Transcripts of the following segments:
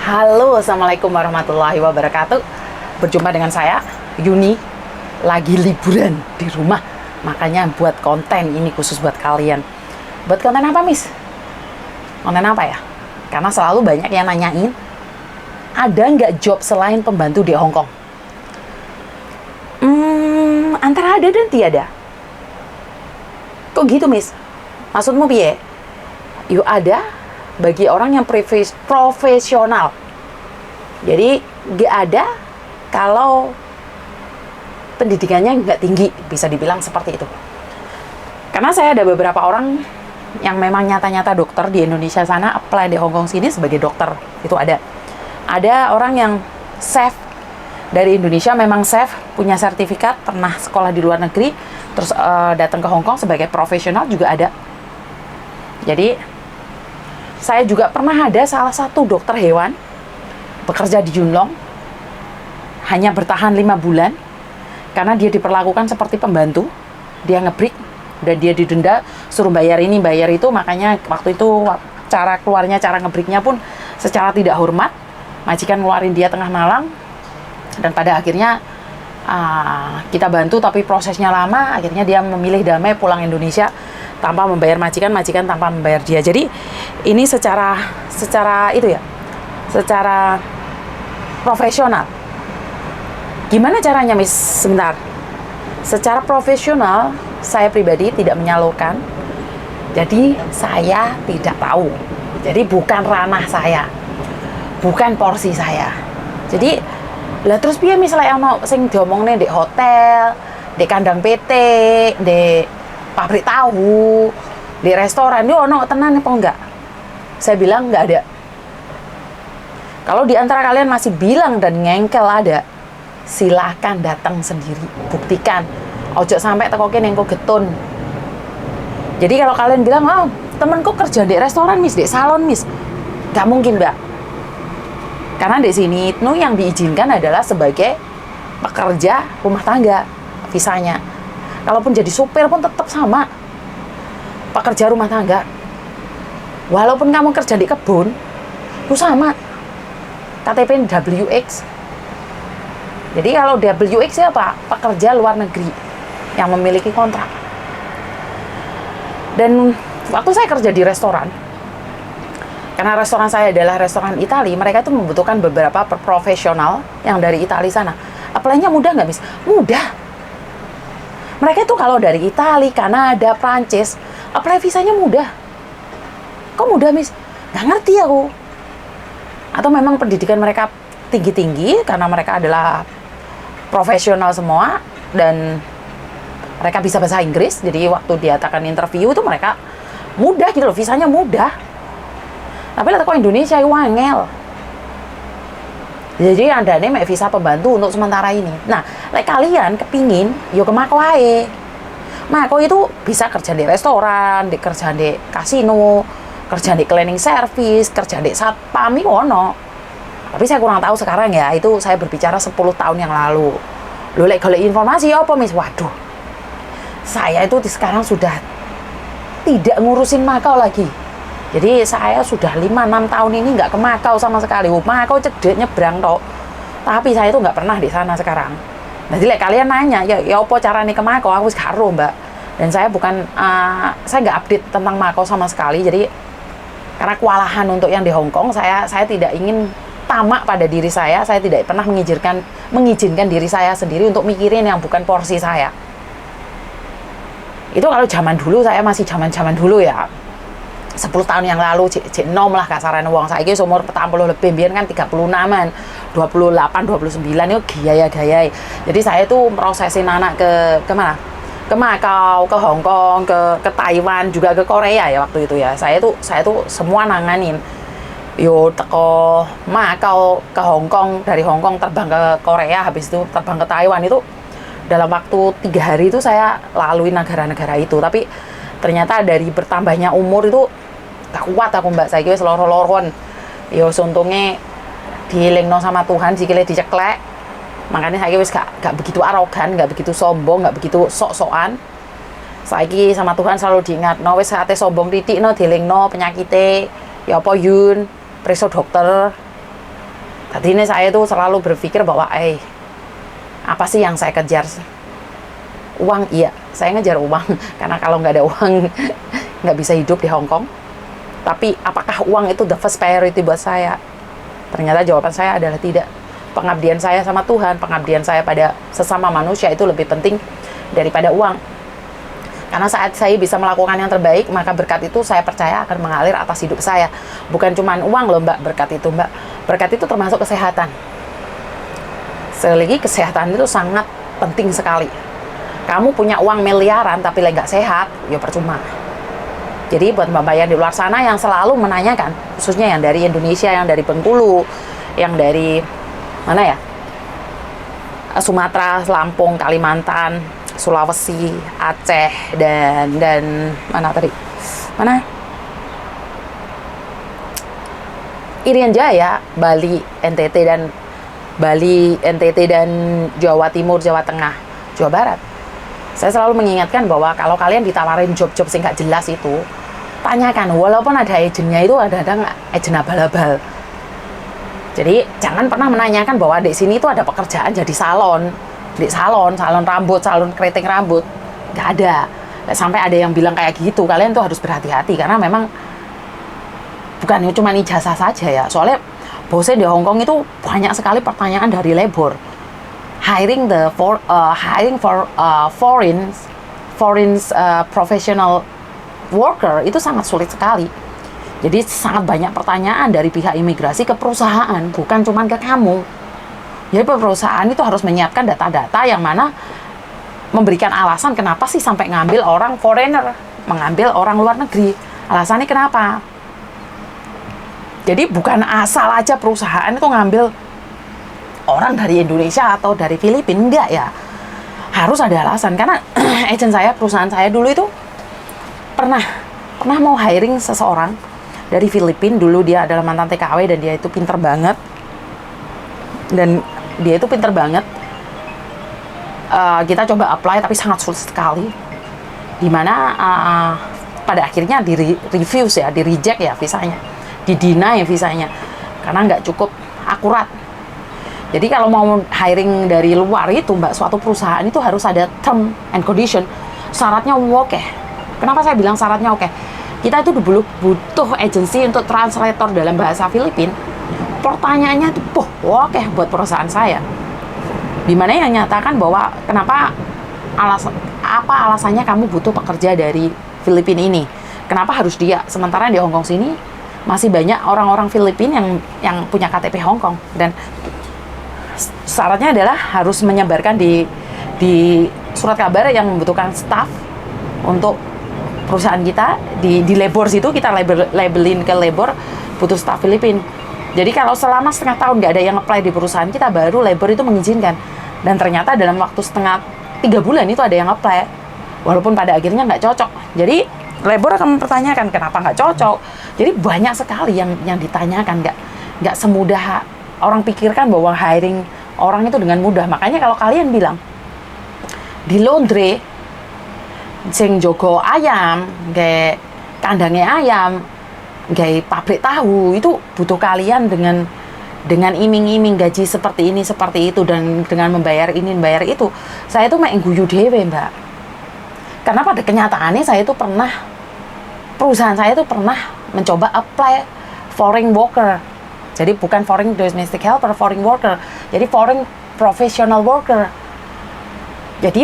Halo, Assalamualaikum warahmatullahi wabarakatuh. Berjumpa dengan saya, Yuni. Lagi liburan di rumah, makanya buat konten ini khusus buat kalian. Buat konten apa, Miss? Konten apa ya? Karena selalu banyak yang nanyain, ada nggak job selain pembantu di Hong Kong? Antara ada dan tiada. Kok gitu, Miss? Maksudmu piye? Yuk ada bagi orang yang profesional. Jadi nggak ada kalau pendidikannya nggak tinggi, bisa dibilang seperti itu. Karena saya ada beberapa orang yang memang nyata-nyata dokter di Indonesia sana, apply di Hong Kong sini sebagai dokter, itu ada. Ada orang yang chef dari Indonesia, memang chef, punya sertifikat, pernah sekolah di luar negeri, terus datang ke Hong Kong sebagai profesional juga ada. Jadi saya juga pernah ada salah satu dokter hewan bekerja di Yunlong, hanya bertahan 5 bulan karena dia diperlakukan seperti pembantu. Dia ngebreak dan dia didenda, suruh bayar ini bayar itu. Makanya waktu itu cara keluarnya, cara ngebreaknya pun secara tidak hormat. Majikan ngeluarin dia tengah malam, dan pada akhirnya kita bantu tapi prosesnya lama. Akhirnya dia memilih damai pulang Indonesia tanpa membayar majikan tanpa membayar dia. Jadi ini secara itu ya, secara profesional. Gimana caranya, Miss? Sebentar. Secara profesional, saya pribadi tidak menyalurkan. Jadi saya tidak tahu. Jadi bukan ranah saya, bukan porsi saya. Jadi lah terus piye misalnya ono sing diomongne di hotel, di kandang PT, di pabrik tahu, di restoran, itu ono tenan apa enggak? Saya bilang enggak ada. Kalau di antara kalian masih bilang dan ngengkel ada, silahkan datang sendiri, buktikan. Ojo sampai tekoke neng kok getun. Jadi kalau kalian bilang, oh temenku kerja di restoran, Miss, di salon, Miss, nggak mungkin, Mbak. Karena di sini itu yang diizinkan adalah sebagai pekerja rumah tangga visanya. Kalaupun jadi supir pun tetap sama, pekerja rumah tangga. Walaupun kamu kerja di kebun, itu sama. KTP WX. Jadi kalau WX itu apa? Pekerja luar negeri yang memiliki kontrak. Dan waktu saya kerja di restoran, karena restoran saya adalah restoran Itali, mereka itu membutuhkan beberapa profesional yang dari Itali sana. Apply-nya mudah nggak, Miss? Mudah. Mereka itu kalau dari Itali, Kanada, Prancis, apply visanya mudah. Kok mudah, Miss? Nggak ngerti aku. Atau memang pendidikan mereka tinggi-tinggi karena mereka adalah profesional semua dan mereka bisa bahasa Inggris. Jadi waktu diadakan interview itu mereka mudah gitu loh, visanya mudah. Tapi lihat kok Indonesia itu wangel. Jadi Anda nih mek visa pembantu untuk sementara ini. Nah, kalian kepingin, yo ke Mako ae. Mako itu bisa kerja di restoran, kerja di kasino, kerja di cleaning service, kerja di satpam, itu ono. Tapi saya kurang tahu sekarang ya, itu saya berbicara 10 tahun yang lalu. Lu golek informasi apa, Miss? Waduh. Saya itu sekarang sudah tidak ngurusin Makau lagi. Jadi saya sudah 5-6 tahun ini nggak ke Makau sama sekali. Makau cedek nyebrang tok. Tapi saya itu nggak pernah di sana sekarang. Jadi kalian nanya, ya apa caranya ke Makau? Aku wis karo, Mbak. Dan saya bukan, saya nggak update tentang Makau sama sekali. Jadi karena kewalahan untuk yang di Hong Kong, saya tidak ingin tamak pada diri saya tidak pernah mengizinkan diri saya sendiri untuk mikirin yang bukan porsi saya. Itu kalau zaman dulu, saya masih zaman dulu ya. 10 tahun yang lalu, cek nom lah kasarannya wong. Saiki umur 40 lebih, biar kan 36-an, 28, 29 itu gaya-gaya. Jadi saya itu prosesin anak ke mana? Ke Makau, ke Hong Kong, ke Taiwan, juga ke Korea ya waktu itu ya. Saya tuh semua nanganin. Yo teko Makau ke Hong Kong, dari Hong Kong terbang ke Korea, habis itu terbang ke Taiwan. Itu dalam waktu 3 hari itu saya lalui negara-negara itu. Tapi ternyata dari bertambahnya umur itu gak kuat aku, Mbak. Saya wis loro-loron. Yo untungnya dielingno sama Tuhan, sikile diceklek. Makanya saya wis gak begitu arogan, gak begitu sombong, gak begitu sok-sokan. Saiki sama Tuhan selalu diingatno, wis ate sombong titik no dielingno penyakite. Ya apa Yun, preso dokter. Tadi ini saya tuh selalu berpikir bahwa apa sih yang saya kejar? Uang, iya, saya ngejar uang karena kalau nggak ada uang nggak bisa hidup di Hong Kong. Tapi apakah uang itu the first priority buat saya? Ternyata jawaban saya adalah tidak. Pengabdian saya sama Tuhan, pengabdian saya pada sesama manusia itu lebih penting daripada uang. Karena saat saya bisa melakukan yang terbaik, maka berkat itu saya percaya akan mengalir atas hidup saya. Bukan cuma uang loh Mbak, berkat itu Mbak. Berkat itu termasuk kesehatan. Sekali lagi, kesehatan itu sangat penting sekali. Kamu punya uang miliaran tapi nggak sehat, ya percuma. Jadi buat Mbak yang di luar sana yang selalu menanyakan, khususnya yang dari Indonesia, yang dari Bengkulu, yang dari mana ya? Sumatera, Lampung, Kalimantan, Sulawesi, Aceh, dan mana tadi? Mana? Irian Jaya, Bali, NTT dan Jawa Timur, Jawa Tengah, Jawa Barat. Saya selalu mengingatkan bahwa kalau kalian ditawarin job-job sing gak jelas itu, tanyakan, walaupun ada agennya itu ada nggak agen abal-abal. Jadi jangan pernah menanyakan bahwa di sini itu ada pekerjaan jadi salon rambut, salon keriting rambut. Nggak ada. Sampai ada yang bilang kayak gitu, kalian tuh harus berhati-hati karena memang bukan cuma ijazah saja ya. Soalnya bosnya di Hong Kong itu banyak sekali pertanyaan dari labor. Hiring for foreign professional worker itu sangat sulit sekali. Jadi sangat banyak pertanyaan dari pihak imigrasi ke perusahaan, bukan cuma ke kamu. Jadi perusahaan itu harus menyiapkan data-data yang mana memberikan alasan kenapa sih sampai ngambil orang foreigner, mengambil orang luar negeri. Alasannya kenapa? Jadi bukan asal aja perusahaan itu ngambil orang dari Indonesia atau dari Filipina, enggak ya. Harus ada alasan, karena agent saya, perusahaan saya dulu itu pernah mau hiring seseorang dari Filipina. Dulu dia adalah mantan TKW dan dia itu pinter banget. Kita coba apply tapi sangat sulit sekali. Dimana pada akhirnya di reject ya visanya, di-deny visanya karena nggak cukup akurat. Jadi kalau mau hiring dari luar itu Mbak, suatu perusahaan itu harus ada term and condition, syaratnya oke. Kenapa saya bilang syaratnya oke? Kita itu dulu butuh agensi untuk translator dalam bahasa Filipina. Pertanyaannya itu oke buat perusahaan saya. Dimana yang nyatakan bahwa kenapa alasannya kamu butuh pekerja dari Filipina ini? Kenapa harus dia? Sementara di Hong Kong sini masih banyak orang-orang Filipina yang punya KTP Hong Kong, dan syaratnya adalah harus menyebarkan di surat kabar yang membutuhkan staff untuk perusahaan kita di labor situ. Kita labelin ke labor butuh staff Filipina. Jadi kalau selama setengah tahun nggak ada yang apply di perusahaan kita, baru labor itu mengizinkan. Dan ternyata dalam waktu 3 bulan itu ada yang apply, walaupun pada akhirnya nggak cocok. Jadi labor akan mempertanyakan kenapa nggak cocok. Jadi banyak sekali yang ditanyakan, nggak semudah orang pikirkan bahwa hiring orang itu dengan mudah. Makanya kalau kalian bilang di laundry sing jogo ayam, kayak kandangnya ayam, kayak pabrik tahu, itu butuh kalian dengan iming-iming gaji seperti ini seperti itu, dan dengan membayar ini membayar itu. Saya itu main guyu dewe Mbak, karena pada kenyataannya perusahaan saya itu pernah mencoba apply foreign worker. Jadi bukan foreign domestic helper, foreign worker. Jadi foreign professional worker. Jadi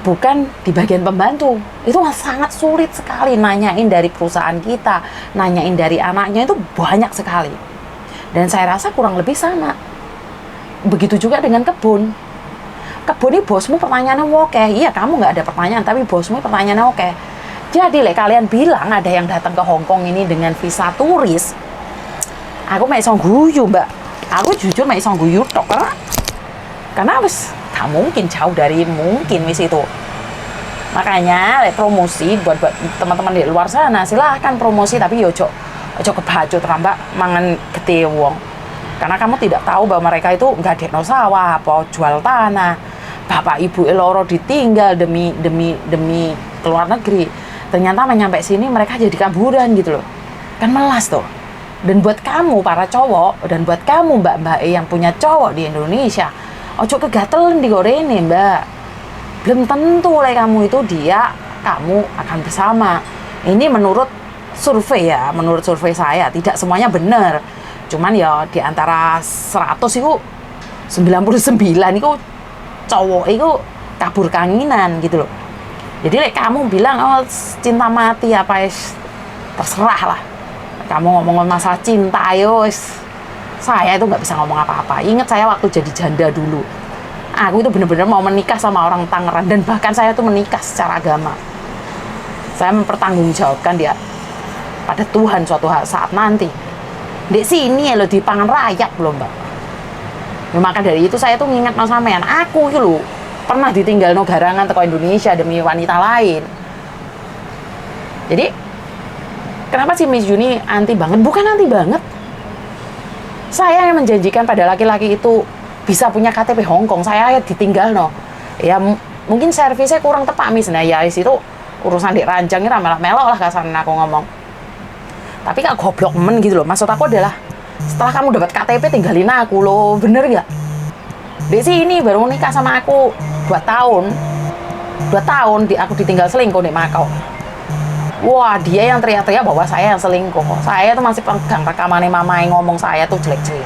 bukan di bagian pembantu. Itu sangat sulit sekali, nanyain dari perusahaan kita, nanyain dari anaknya, itu banyak sekali. Dan saya rasa kurang lebih sama. Begitu juga dengan kebun. Kebun ini bosmu pertanyaannya oke. Iya, kamu nggak ada pertanyaan, tapi bosmu pertanyaannya oke. Jadi kalian bilang ada yang datang ke Hong Kong ini dengan visa turis, aku mau isong guyu Mbak. Aku jujur mau isong guyu tok, karena wis gak mungkin, jauh dari mungkin wis itu. Makanya promosi buat teman-teman di luar sana, silahkan promosi, tapi ojo kebacut Mbak mangan gede wong. Karena kamu tidak tahu bahwa mereka itu nggak ada sawah, apa jual tanah, bapak ibu loro ditinggal demi keluar negeri. Ternyata menyampai sini mereka jadi kaburan gitu loh. Kan melas tuh. Dan buat kamu para cowok, dan buat kamu mbak-mbak yang punya cowok di Indonesia, ojo kegatelan di gorene mbak. Belum tentu oleh kamu itu kamu akan bersama. Ini menurut survei ya, menurut survei saya, tidak semuanya benar. Cuman ya di antara 100 itu 99 itu cowok itu kabur kanginan gitu loh. Jadi kamu bilang oh cinta mati apa terserah lah. Kamu ngomong masalah cinta, saya itu nggak bisa ngomong apa-apa. Ingat saya waktu jadi janda dulu, aku itu benar-benar mau menikah sama orang Tangerang, dan bahkan saya tuh menikah secara agama. Saya mempertanggungjawabkan dia pada Tuhan suatu saat nanti. Di sini ya lo di pangan rakyat belum mbak. Ya, maka dari itu saya tuh nginget mas sampean, aku itu loh pernah ditinggal no garangan teko Indonesia demi wanita lain. Jadi kenapa sih Miss Juni anti banget? Bukan anti banget. Saya yang menjanjikan pada laki-laki itu bisa punya KTP Hongkong, saya ditinggal no. Ya mungkin servisnya kurang tepat Miss. Nah ya itu urusan di ranjang ini melok lah kasarnya aku ngomong. Tapi kak goblok men gitu loh. Maksud aku adalah setelah kamu dapat KTP tinggalin aku loh, bener gak? Di sini baru nikah sama aku 2 tahun. 2 tahun aku ditinggal selingkuh di Makau. Wah, dia yang teriak-teriak bahwa saya yang selingkuh. Saya tuh masih pegang rekamannya mama yang ngomong saya tuh jelek-jelek.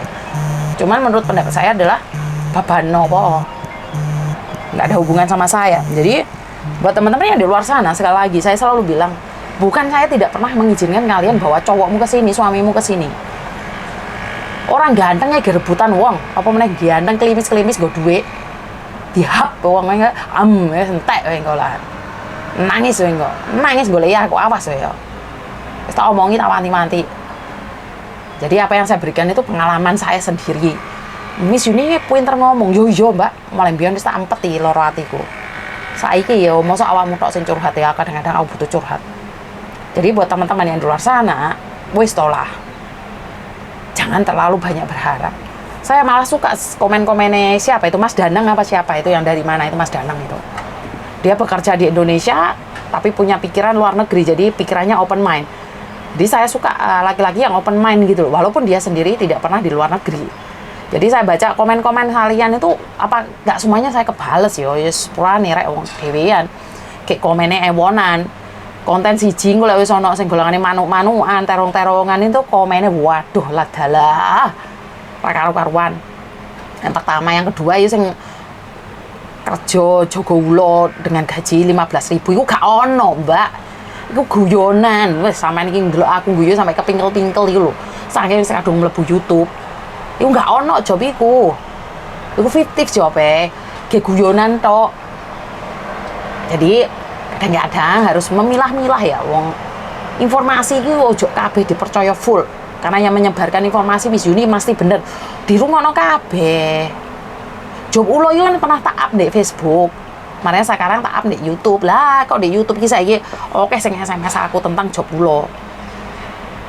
Cuman menurut pendapat saya adalah babano po. Nggak ada hubungan sama saya. Jadi buat teman-teman yang di luar sana, sekali lagi saya selalu bilang, bukan saya tidak pernah mengizinkan kalian bawa cowokmu ke sini, suamimu ke sini. Orang gantengnya gerebutan wong, apa meneh ganteng klimis-klimis go duit. Dihap wongnya entek wae engko lah. Nangis wae engko. Nangis boleh ya aku awas wae ya. Wis tak omongi tak wanti-wanti. Jadi apa yang saya berikan itu pengalaman saya sendiri. Miss Yuni pinter ngomong, yo mbak, mulai biyen wis tak empeti loro atiku. Saiki ya mosok awakmu tok sing curhat ya, kadang-kadang aku butuh curhat. Jadi buat teman-teman yang di luar sana, wis tolah. Jangan terlalu banyak berharap. Saya malah suka komen-komennya siapa itu, Mas Danang apa siapa itu, yang dari mana itu Mas Danang itu. Dia bekerja di Indonesia tapi punya pikiran luar negeri, jadi pikirannya open mind. Jadi saya suka laki-laki yang open mind gitu loh, walaupun dia sendiri tidak pernah di luar negeri. Jadi saya baca komen-komen kalian itu apa nggak semuanya saya kebales yo, yes purane rek wong dhewean. Kayak komennya ewonan. Konten siji engko lek wis ana sing golongane manuk-manukan, terong-terongan itu komennya waduh lah dalah. Ra karu-karuan. Yang pertama, yang kedua ya sing kerja jaga ulo dengan gaji 15.000 iku gak ono, Mbak. Iku guyonan. Wis sampean iki ndelok aku guyu sampai kepingkel-pingkel iku lho. Saking sing kadung mlebu YouTube. Iku gak ono job iku. Iku fiktif jobe. Ge guyonan tok. Jadi kadang-kadang harus memilah-milah ya wong. Informasi iki ojo kabeh dipercaya full. Karena yang menyebarkan informasi Miss Yuni mesti bener. Dirungokno kabeh. Job ulo yo kan pernah tak up di Facebook. Makanya sekarang tak up di YouTube. Lah kok di YouTube ki saiki oke sing SMS aku tentang job ulo.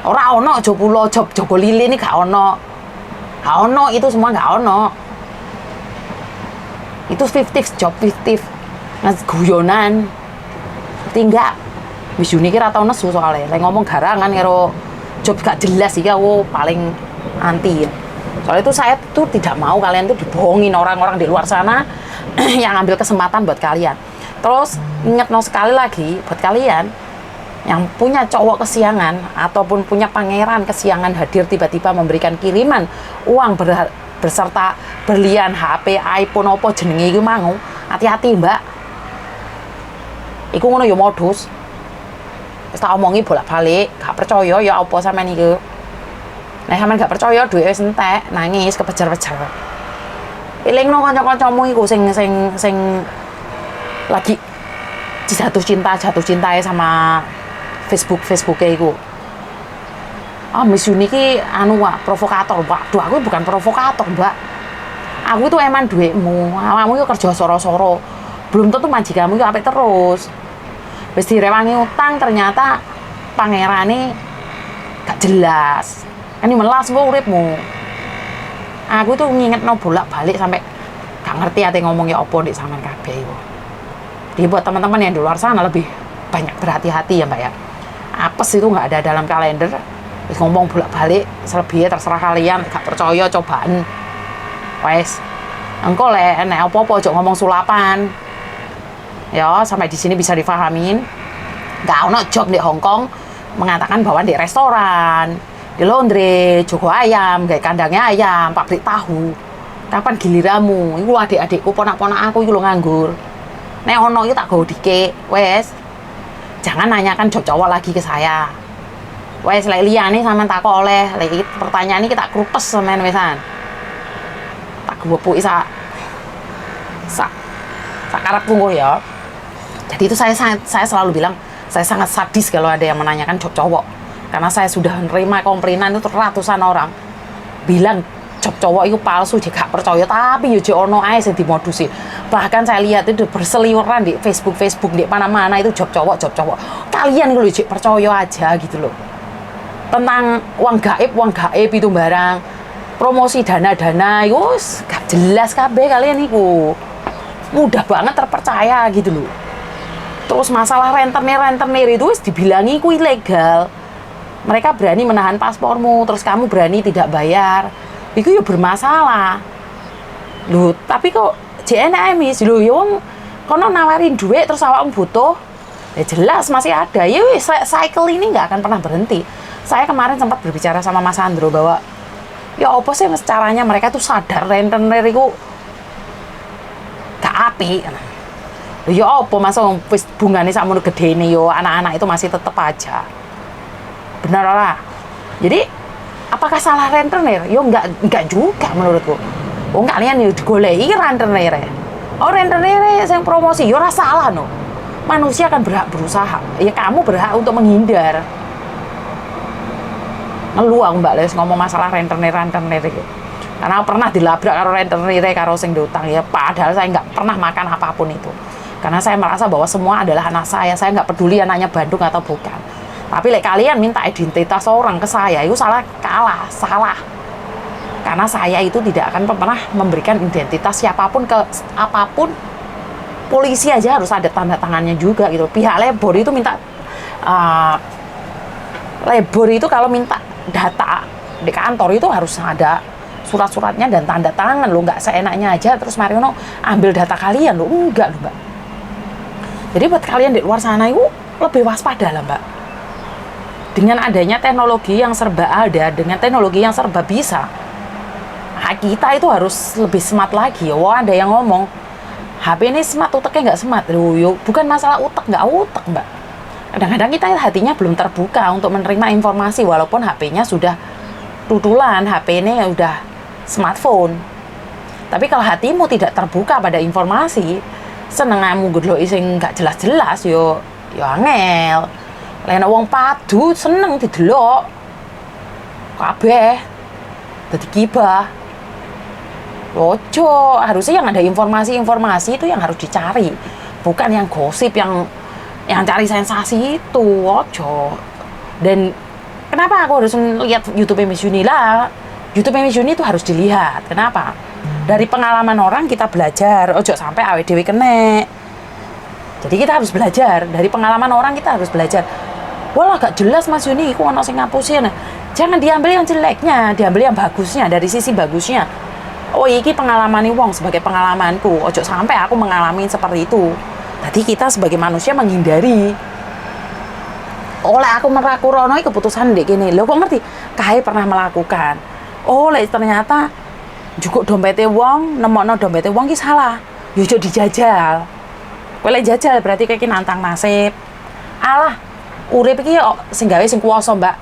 Ora ono job ulo, job jogo lili ini gak ono. Gak ono, itu semua gak ono. Itu fiktif, job fiktif. Guyonan. Tinggal Miss Yuni kira tau nesu soalnya. Lek ngomong garangan karo job gak jelas sih aku paling anti ya. Soalnya itu saya tuh tidak mau kalian tuh dibohongin orang-orang di luar sana yang ambil kesempatan buat kalian. Terus ingat sekali lagi buat kalian yang punya cowok kesiangan ataupun punya pangeran kesiangan hadir tiba-tiba memberikan kiriman uang berserta berlian, HP, iPhone opo jenenge iku mau. Hati-hati, Mbak. Iku ngono ya modus. Wis tak omongi bolak-balik, gak percaya ya apa sampean iki. Nek sampean gak percaya duwe wis entek, nangis kepejar-pejar. Elingno kanca-kancamu iku sing lagi jatuh cinta sama Facebooke iku. Miss Yuni ki provokator, Mbak. Duh, aku bukan provokator, Mbak. Aku itu emang duitmu, awakmu yo kerja soro-soro. Belum tentu majikanmu yo apik terus. Wis direwangi utang ternyata pangerane gak jelas. Kan melas kok uripmu. Aku tuh ngingetno bolak-balik sampai gak ngerti ate ngomong ya apa ndek sampean kabeh iku. Jadi buat teman-teman yang di luar sana lebih banyak berhati-hati ya, Mbak ya. Apes itu nggak ada dalam kalender. Wis ngomong bolak-balik selebihnya terserah kalian, gak percaya cobaan. Wes. Engko lek nek apa-apa ojo ngomong sulapan. Ya, sampai di sini bisa difahamin. Gak ono job di Hong Kong mengatakan bahwa di restoran, di laundry, jogo ayam, kayak kandangnya ayam, pabrik tahu. Kapan giliramu? Iku adik-adikku, ponak-ponak aku iku lho nganggur. Nek ono iki tak go dike, wes. Jangan nanyakan job cowok lagi ke saya. Wes lek liyane sampean takok oleh, lek pertanyaan iki tak krupes sampean wesan. Tak gepuk sak karep tunggu ya. Jadi itu saya selalu bilang saya sangat sadis kalau ada yang menanyakan job cowok, karena saya sudah menerima komplainan itu ratusan orang bilang job cowok itu palsu, dia gak percaya, tapi yo ono ae sing dimodusi. Bahkan saya lihat itu berseliweran di Facebook di mana-mana itu job cowok. Kalian kalau percaya aja gitu loh. Tentang uang gaib itu barang promosi dana itu gak jelas kabeh kalian itu. Mudah banget terpercaya gitu loh. Terus masalah rentenir itu dibilangi ku ilegal. Mereka berani menahan paspormu, terus kamu berani tidak bayar. Itu ya bermasalah. Loh, tapi kok JNE mis lho ya wong kono nawarin duit terus awakmu butuh. Ya jelas masih ada. Ya cycle ini nggak akan pernah berhenti. Saya kemarin sempat berbicara sama Mas Andro bahwa ya apa sih caranya mereka tuh sadar rentenir itu gak api. Ya apa masa wis bungane sakmono gedene yo anak-anak itu masih tetep aja. Benar ora? Jadi apakah salah rentenir? Yo enggak juga menurutku. Oh kalian yo digoleki rentenir. Oh rentenir yang promosi yo ora salah no. Manusia kan berhak berusaha. Ya kamu berhak untuk menghindar. Ngeluh aku Mbak Les ngomong masalah rentenir gitu. Karena aku pernah dilabrak karo rentenir karo sing diutang ya, padahal saya nggak pernah makan apapun itu. Karena saya merasa bahwa semua adalah anak saya nggak peduli anaknya Bandung atau bukan. Tapi kalian minta identitas orang ke saya, itu salah. Karena saya itu tidak akan pernah memberikan identitas siapapun ke apapun. Polisi aja harus ada tanda tangannya juga gitu. Pihak labor itu minta labor itu kalau minta data di kantor itu harus ada surat-suratnya dan tanda tangan lo, nggak seenaknya aja terus Mariono ambil data kalian lo, enggak lo Mbak. Jadi buat kalian di luar sana itu lebih waspada lah Mbak. Dengan adanya teknologi yang serba ada, dengan teknologi yang serba bisa, kita itu harus lebih smart lagi. Wah ada yang ngomong HP ini smart, uteknya nggak smart. Loh, bukan masalah utek nggak utek Mbak. Kadang-kadang kita hatinya belum terbuka untuk menerima informasi walaupun HP-nya sudah tutulan, HP ini udah smartphone. Tapi kalau hatimu tidak terbuka pada informasi, senengamu gedlo sing gak jelas-jelas yo angel. Lena wong padu seneng didelok. Kabeh dadi gibah. Ojo, harusnya yang ada informasi itu yang harus dicari, bukan yang gosip yang cari sensasi itu. Ojo. Dan kenapa aku harus lihat YouTube Miss Yuni lah? YouTube Miss Yuni itu harus dilihat. Kenapa? Dari pengalaman orang kita belajar. Ojo sampai awake dhewe kene. Jadi kita harus belajar. Dari pengalaman orang kita harus belajar. Wah, gak jelas Mas Yuni, iku ono sing ngapusin. Jangan diambil yang jeleknya, diambil yang bagusnya, dari sisi bagusnya. Oh, iki pengalaman wong sebagai pengalamanku. Ojo sampai aku mengalami seperti itu. Jadi kita sebagai manusia menghindari. Oleh aku merakurono keputusan dek gini. Lo kok ngerti? Kae pernah melakukan. Oh, ternyata juga dompetnya wong, nemokno dompetnya wong ki salah. Yo ojo dijajal. Kowe jajal berarti kayak nantang nasib. Alah, urip iki sing gawe sing kuwasa, Mbak.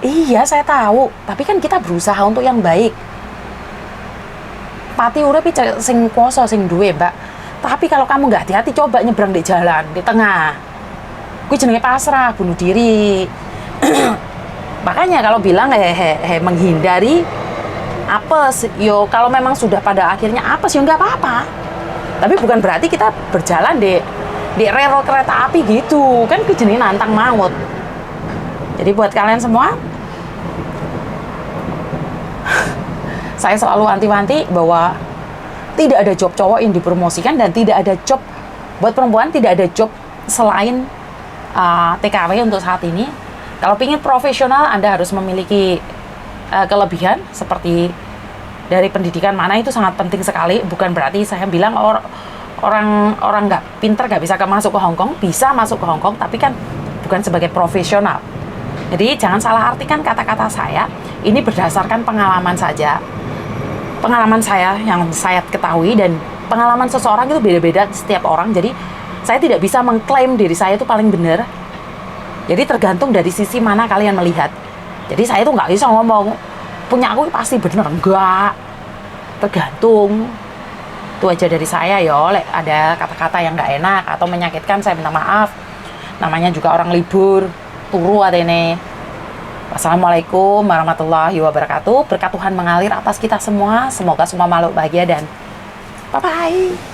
Iya, saya tahu, tapi kan kita berusaha untuk yang baik. Pati urip iki sing kuwasa sing duwe, Mbak. Tapi kalau kamu nggak hati-hati, coba nyebrang di jalan, di tengah. Gue jenenge pasrah, bunuh diri. Makanya kalau bilang menghindari apes, yo kalau memang sudah pada akhirnya apes, yo nggak apa-apa. Tapi bukan berarti kita berjalan di rel kereta api gitu, kan gue jenenge nantang maut. Jadi buat kalian semua, saya selalu wanti-wanti bahwa tidak ada job cowok yang dipromosikan dan tidak ada job buat perempuan, tidak ada job selain TKW untuk saat ini, Kalau ingin profesional, Anda harus memiliki kelebihan seperti dari pendidikan mana, itu sangat penting sekali. Bukan berarti saya bilang orang nggak pinter nggak bisa masuk ke Hong Kong, bisa masuk ke Hong Kong, tapi kan bukan sebagai profesional. Jadi jangan salah artikan kata-kata saya. Ini berdasarkan pengalaman saja, pengalaman saya yang saya ketahui, dan pengalaman seseorang itu beda-beda setiap orang. Jadi saya tidak bisa mengklaim diri saya itu paling benar. Jadi tergantung dari sisi mana kalian melihat. Jadi saya tuh nggak bisa ngomong punya aku pasti bener, enggak, tergantung. Itu aja dari saya ya. Ada kata-kata yang nggak enak atau menyakitkan, saya minta maaf. Namanya juga orang libur, turu atene. Wassalamualaikum warahmatullahi wabarakatuh. Berkat Tuhan mengalir atas kita semua. Semoga semua makhluk bahagia dan bye-bye.